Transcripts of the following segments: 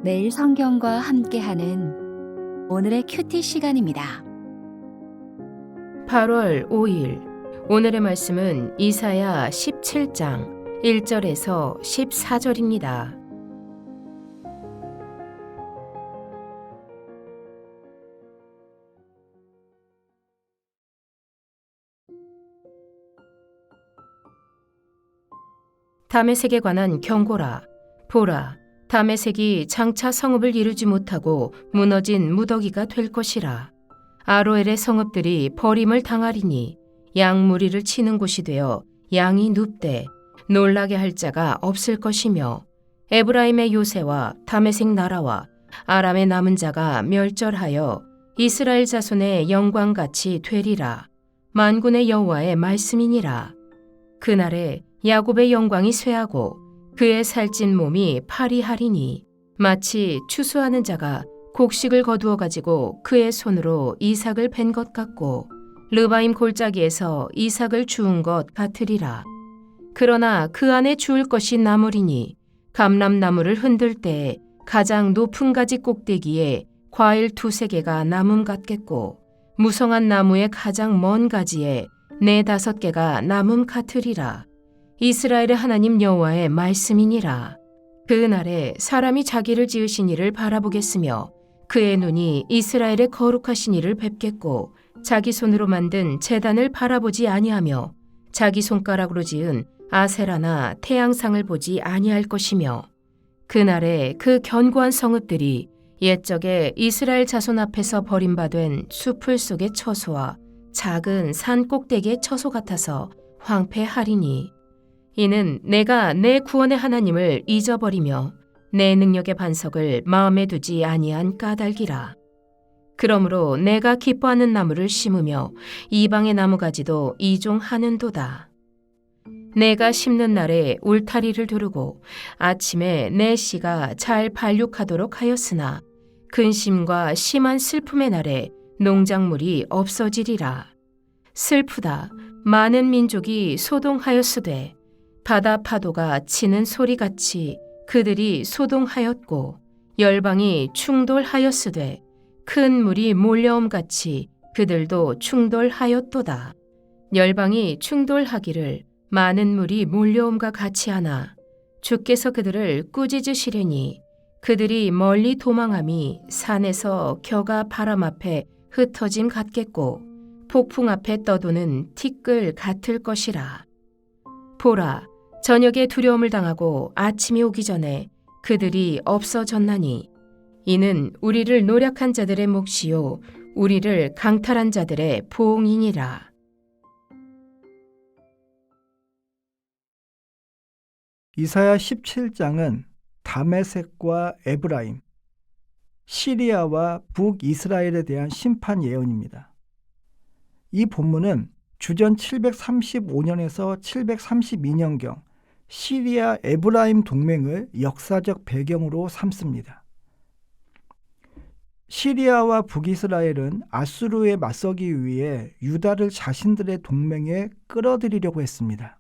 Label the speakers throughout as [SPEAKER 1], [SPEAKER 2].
[SPEAKER 1] 매일 성경과 함께하는 오늘의 큐티 시간입니다.
[SPEAKER 2] 8월 5일 오늘의 말씀은 이사야 17장 1절에서 14절입니다. 다메섹에 관한 경고라. 보라, 다메섹이 장차 성읍을 이루지 못하고 무너진 무더기가 될 것이라. 아로엘의 성읍들이 버림을 당하리니 양무리를 치는 곳이 되어 양이 눕되 놀라게 할 자가 없을 것이며, 에브라임의 요새와 다메섹 나라와 아람의 남은 자가 멸절하여 이스라엘 자손의 영광같이 되리라. 만군의 여호와의 말씀이니라. 그날에 야곱의 영광이 쇠하고 그의 살찐 몸이 파리하리니, 마치 추수하는 자가 곡식을 거두어 가지고 그의 손으로 이삭을 벤 것 같고 르바임 골짜기에서 이삭을 주운 것 같으리라. 그러나 그 안에 주울 것이 나무리니, 감람나무를 흔들 때에 가장 높은 가지 꼭대기에 과일 2-3개가 남음 같겠고, 무성한 나무의 가장 먼 가지에 4-5개가 남음 같으리라. 이스라엘의 하나님 여호와의 말씀이니라. 그 날에 사람이 자기를 지으신 이를 바라보겠으며 그의 눈이 이스라엘의 거룩하신 이를 뵙겠고, 자기 손으로 만든 제단을 바라보지 아니하며 자기 손가락으로 지은 아세라나 태양상을 보지 아니할 것이며, 그날에 그 견고한 성읍들이 옛적에 이스라엘 자손 앞에서 버림받은 수풀 속의 처소와 작은 산 꼭대기의 처소 같아서 황폐하리니, 이는 내가 내 구원의 하나님을 잊어버리며 내 능력의 반석을 마음에 두지 아니한 까닭이라. 그러므로 내가 기뻐하는 나무를 심으며 이방의 나무가지도 이종하는도다. 내가 심는 날에 울타리를 두르고 아침에 내 씨가 잘 발육하도록 하였으나, 근심과 심한 슬픔의 날에 농작물이 없어지리라. 슬프다. 많은 민족이 소동하였으되 바다 파도가 치는 소리같이 그들이 소동하였고, 열방이 충돌하였으되 큰 물이 몰려옴같이 그들도 충돌하였도다. 열방이 충돌하기를 많은 물이 몰려옴과 같이 하나 주께서 그들을 꾸짖으시려니, 그들이 멀리 도망함이 산에서 겨가 바람 앞에 흩어짐 같겠고 폭풍 앞에 떠도는 티끌 같을 것이라. 보라, 저녁에 두려움을 당하고 아침이 오기 전에 그들이 없어졌나니, 이는 우리를 노력한 자들의 몫이요 우리를 강탈한 자들의 보응이니라.
[SPEAKER 3] 이사야 17장은 다메섹과 에브라임, 시리아와 북이스라엘에 대한 심판 예언입니다. 이 본문은 주전 735년에서 732년경 시리아 에브라임 동맹을 역사적 배경으로 삼습니다. 시리아와 북이스라엘은 아수르에 맞서기 위해 유다를 자신들의 동맹에 끌어들이려고 했습니다.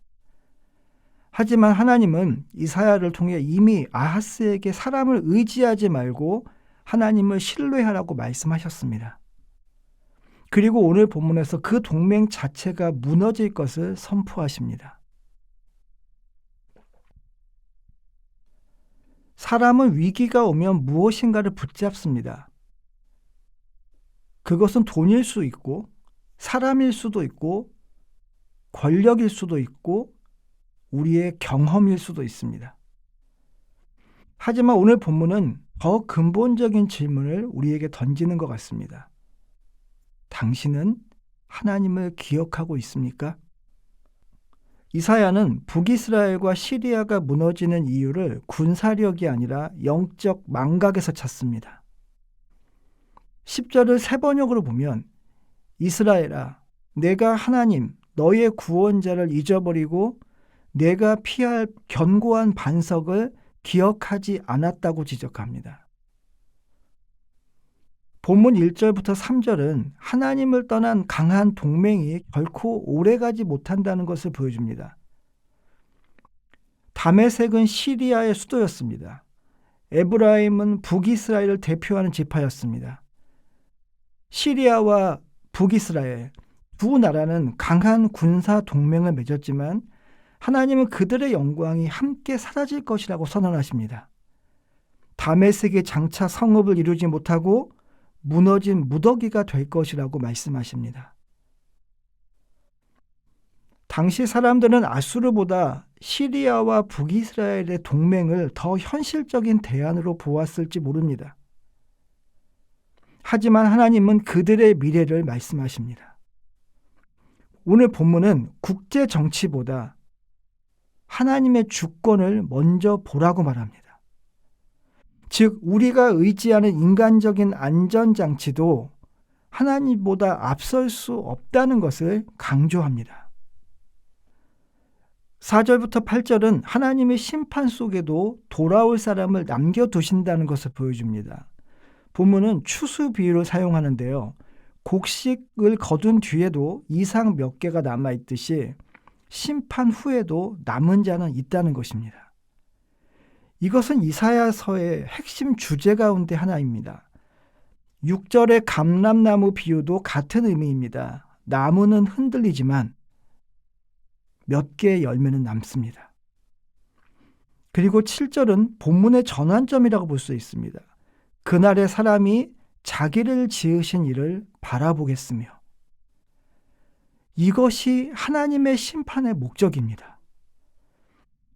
[SPEAKER 3] 하지만 하나님은 이사야를 통해 이미 아하스에게 사람을 의지하지 말고 하나님을 신뢰하라고 말씀하셨습니다. 그리고 오늘 본문에서 그 동맹 자체가 무너질 것을 선포하십니다. 사람은 위기가 오면 무엇인가를 붙잡습니다. 그것은 돈일 수 있고, 사람일 수도 있고, 권력일 수도 있고, 우리의 경험일 수도 있습니다. 하지만 오늘 본문은 더 근본적인 질문을 우리에게 던지는 것 같습니다. 당신은 하나님을 기억하고 있습니까? 이사야는 북이스라엘과 시리아가 무너지는 이유를 군사력이 아니라 영적 망각에서 찾습니다. 10절을 새 번역으로 보면, 이스라엘아, 내가 하나님 너의 구원자를 잊어버리고 내가 피할 견고한 반석을 기억하지 않았다고 지적합니다. 본문 1절부터 3절은 하나님을 떠난 강한 동맹이 결코 오래가지 못한다는 것을 보여줍니다. 다메섹은 시리아의 수도였습니다. 에브라임은 북이스라엘을 대표하는 지파였습니다. 시리아와 북이스라엘 두 나라는 강한 군사 동맹을 맺었지만 하나님은 그들의 영광이 함께 사라질 것이라고 선언하십니다. 다메섹이 장차 성읍을 이루지 못하고 무너진 무더기가 될 것이라고 말씀하십니다. 당시 사람들은 아수르보다 시리아와 북이스라엘의 동맹을 더 현실적인 대안으로 보았을지 모릅니다. 하지만 하나님은 그들의 미래를 말씀하십니다. 오늘 본문은 국제 정치보다 하나님의 주권을 먼저 보라고 말합니다. 즉, 우리가 의지하는 인간적인 안전장치도 하나님보다 앞설 수 없다는 것을 강조합니다. 4절부터 8절은 하나님의 심판 속에도 돌아올 사람을 남겨두신다는 것을 보여줍니다. 본문은 추수 비유를 사용하는데요. 곡식을 거둔 뒤에도 이삭 몇 개가 남아있듯이 심판 후에도 남은 자는 있다는 것입니다. 이것은 이사야서의 핵심 주제 가운데 하나입니다. 6절의 감람나무 비유도 같은 의미입니다. 나무는 흔들리지만 몇 개의 열매는 남습니다. 그리고 7절은 본문의 전환점이라고 볼 수 있습니다. 그날의 사람이 자기를 지으신 이를 바라보겠으며, 이것이 하나님의 심판의 목적입니다.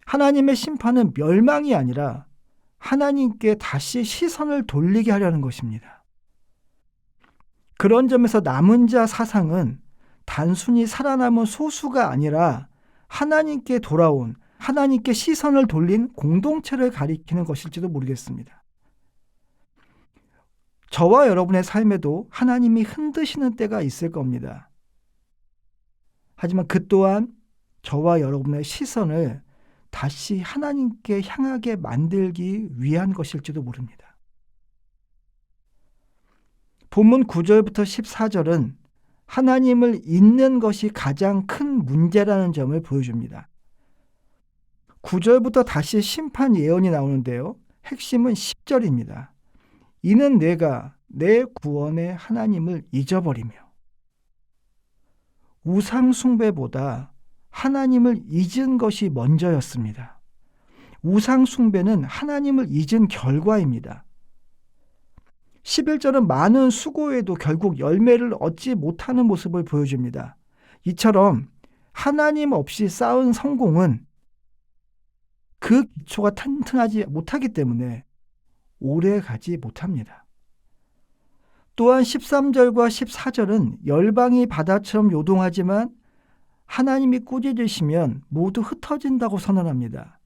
[SPEAKER 3] 하나님의 심판은 멸망이 아니라 하나님께 다시 시선을 돌리게 하려는 것입니다. 그런 점에서 남은 자 사상은 단순히 살아남은 소수가 아니라 하나님께 돌아온, 하나님께 시선을 돌린 공동체를 가리키는 것일지도 모르겠습니다. 저와 여러분의 삶에도 하나님이 흔드시는 때가 있을 겁니다. 하지만 그 또한 저와 여러분의 시선을 다시 하나님께 향하게 만들기 위한 것일지도 모릅니다. 본문 9절부터 14절은 하나님을 잊는 것이 가장 큰 문제라는 점을 보여줍니다. 9절부터 다시 심판 예언이 나오는데요. 핵심은 10절입니다. 이는 내가 내 구원의 하나님을 잊어버리며, 우상 숭배보다 하나님을 잊은 것이 먼저였습니다. 우상 숭배는 하나님을 잊은 결과입니다. 11절은 많은 수고에도 결국 열매를 얻지 못하는 모습을 보여줍니다. 이처럼 하나님 없이 쌓은 성공은 그 기초가 튼튼하지 못하기 때문에 오래 가지 못합니다. 또한 13절과 14절은 열방이 바다처럼 요동하지만 하나님이 꾸짖으시면 모두 흩어진다고 선언합니다.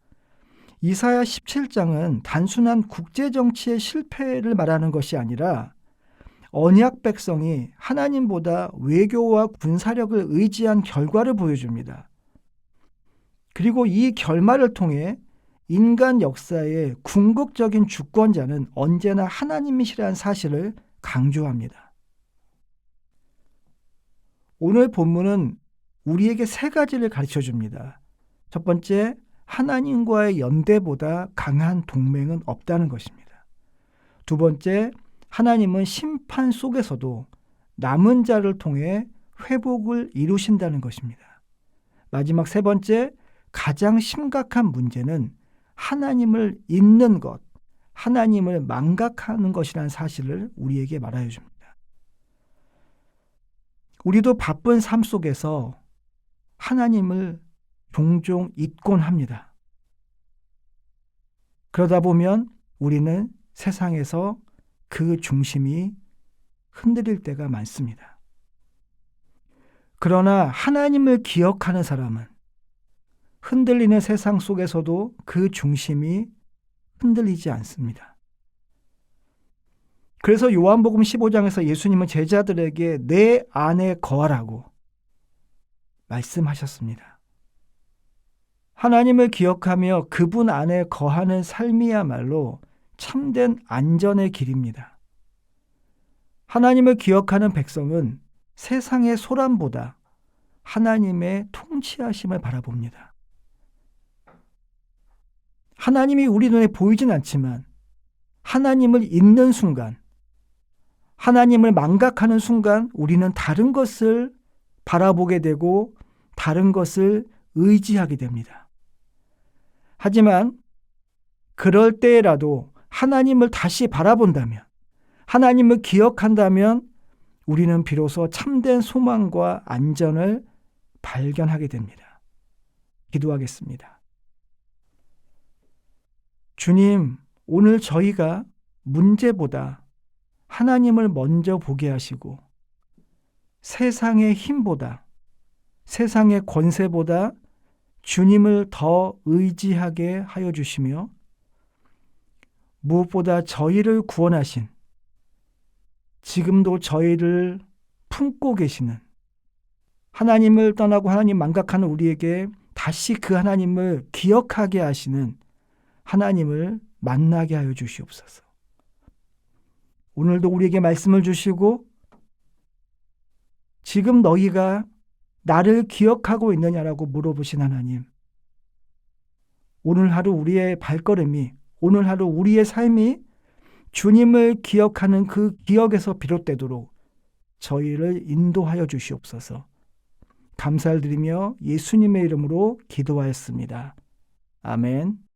[SPEAKER 3] 이사야 17장은 단순한 국제정치의 실패를 말하는 것이 아니라 언약 백성이 하나님보다 외교와 군사력을 의지한 결과를 보여줍니다. 그리고 이 결말을 통해 인간 역사의 궁극적인 주권자는 언제나 하나님이시라는 사실을 강조합니다. 오늘 본문은 우리에게 세 가지를 가르쳐 줍니다. 첫 번째, 하나님과의 연대보다 강한 동맹은 없다는 것입니다. 두 번째, 하나님은 심판 속에서도 남은 자를 통해 회복을 이루신다는 것입니다. 마지막 세 번째, 가장 심각한 문제는 하나님을 잊는 것, 하나님을 망각하는 것이라는 사실을 우리에게 말하여 줍니다. 우리도 바쁜 삶 속에서 하나님을 종종 잊곤 합니다. 그러다 보면 우리는 세상에서 그 중심이 흔들릴 때가 많습니다. 그러나 하나님을 기억하는 사람은 흔들리는 세상 속에서도 그 중심이 흔들리지 않습니다. 그래서 요한복음 15장에서 예수님은 제자들에게 내 안에 거하라고 말씀하셨습니다. 하나님을 기억하며 그분 안에 거하는 삶이야말로 참된 안전의 길입니다. 하나님을 기억하는 백성은 세상의 소란보다 하나님의 통치하심을 바라봅니다. 하나님이 우리 눈에 보이진 않지만 하나님을 잊는 순간, 하나님을 망각하는 순간 우리는 다른 것을 바라보게 되고 다른 것을 의지하게 됩니다. 하지만 그럴 때라도 하나님을 다시 바라본다면, 하나님을 기억한다면 우리는 비로소 참된 소망과 안전을 발견하게 됩니다. 기도하겠습니다. 주님, 오늘 저희가 문제보다 하나님을 먼저 보게 하시고 세상의 힘보다, 세상의 권세보다 주님을 더 의지하게 하여 주시며 무엇보다 저희를 구원하신, 지금도 저희를 품고 계시는 하나님을 떠나고 하나님 망각하는 우리에게 다시 그 하나님을 기억하게 하시는 하나님을 만나게 하여 주시옵소서. 오늘도 우리에게 말씀을 주시고 지금 너희가 나를 기억하고 있느냐라고 물어보신 하나님, 오늘 하루 우리의 발걸음이, 오늘 하루 우리의 삶이 주님을 기억하는 그 기억에서 비롯되도록 저희를 인도하여 주시옵소서. 감사를 드리며 예수님의 이름으로 기도하였습니다. 아멘.